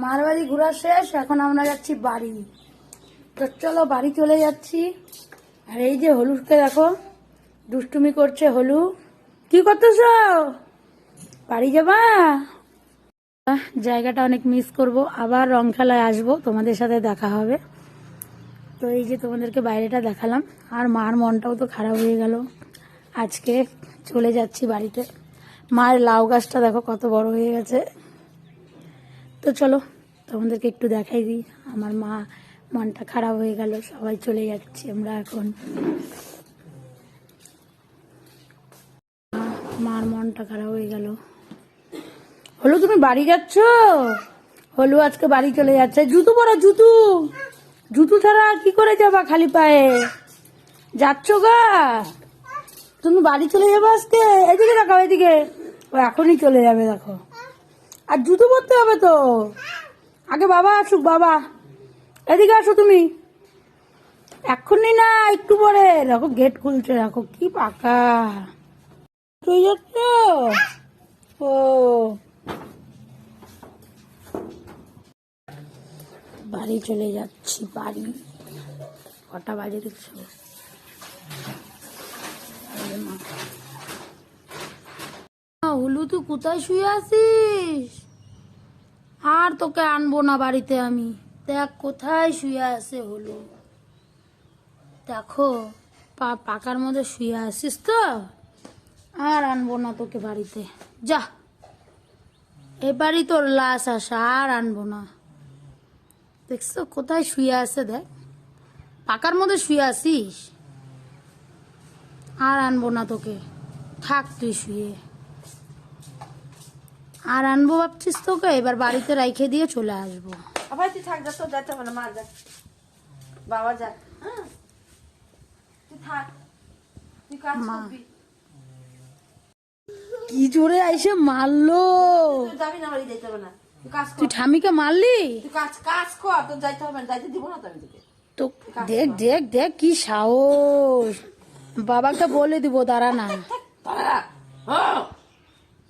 মার বাড়ি ঘোরা শেষ, এখন আমরা যাচ্ছি বাড়ি। তো চলো বাড়ি চলে যাচ্ছি। আর এই যে হলুকে দেখো দুষ্টুমি করছে। হলু কি করতেছ? বাড়ি যাবা? জায়গাটা অনেক মিস করব, আবার রং খেলায় আসবো, তোমাদের সাথে দেখা হবে। তো এই যে তোমাদেরকে বাইরেটা দেখালাম। আর মার মনটাও তো খারাপ হয়ে গেল। আজকে চলে যাচ্ছি বাড়িতে। মায়ের লাউ গাছটা দেখো কত বড় হয়ে গেছে। তো চলো তোমাদেরকে একটু দেখাই দিই। আমার মা মনটা খারাপ হয়ে গেল, সবাই চলে যাচ্ছি আমরা এখন। মার মনটা খারাপ হয়ে গেল। হলু তুমি বাড়ি যাচ্ছ? হলু আজকে বাড়ি চলে যাচ্ছে। জুতো পরো, জুতো। জুতো ছাড়া কি করে যাবা খালি পায়ে? যাচ্ছ গা? তুমি বাড়ি চলে যাবে আজকে? এদিকে দেখাও, এদিকে। ও এখনই চলে যাবে দেখো। আর জুতো পরতে হবে তো। আগে বাবা আসুক, বাবা এদিকে আসো তুমি। এক্ষুনি না, একটু পরে। দেখো গেট খুলছে, দেখো কি পাকা। তুই যাচ্ছ? ও বাড়ি চলে যাচ্ছি, বাড়ি। কটা বাজে দেখছো? হুলু তুই কোথায় শুয়ে আছিস? আর তোকে আনবো না বাড়িতে আমি। দেখ কোথায় শুয়ে আছে হলু। দেখো পাকার মধ্যে শুয়ে আসিস তো। আর আনবো না তোকে বাড়িতে, যা। এবারই তোর লাশ আসা, আর আনবো না। দেখছো কোথায় শুয়ে আছে? দেখ পাকার মধ্যে শুয়ে আসিস। আর আনবো না তোকে, থাক তুই শুয়ে। আর আনবো ভাবছিস তোকে? এবার বাড়িতে রাইখে দিয়ে চলে আসবো। আবার তুই থাক, যা, তোর যাইতে হবে না, মা যা, বাবা যা। তুই থাক, তুই কাজ করবি। কি জোরে আইসে মারলো। তুই যাবি না, বাড়ি যাইতে হবে না, তুই কাজ কর। তুই ঠামিকে মারলি? তুই কাজ কর, তোর যাইতে হবে না, যাইতে দিব না তো আমি তোকে। তো দেখ দেখ দেখ কি সাহস। বাবাকে বলে দিব, দাঁড়া না। তারা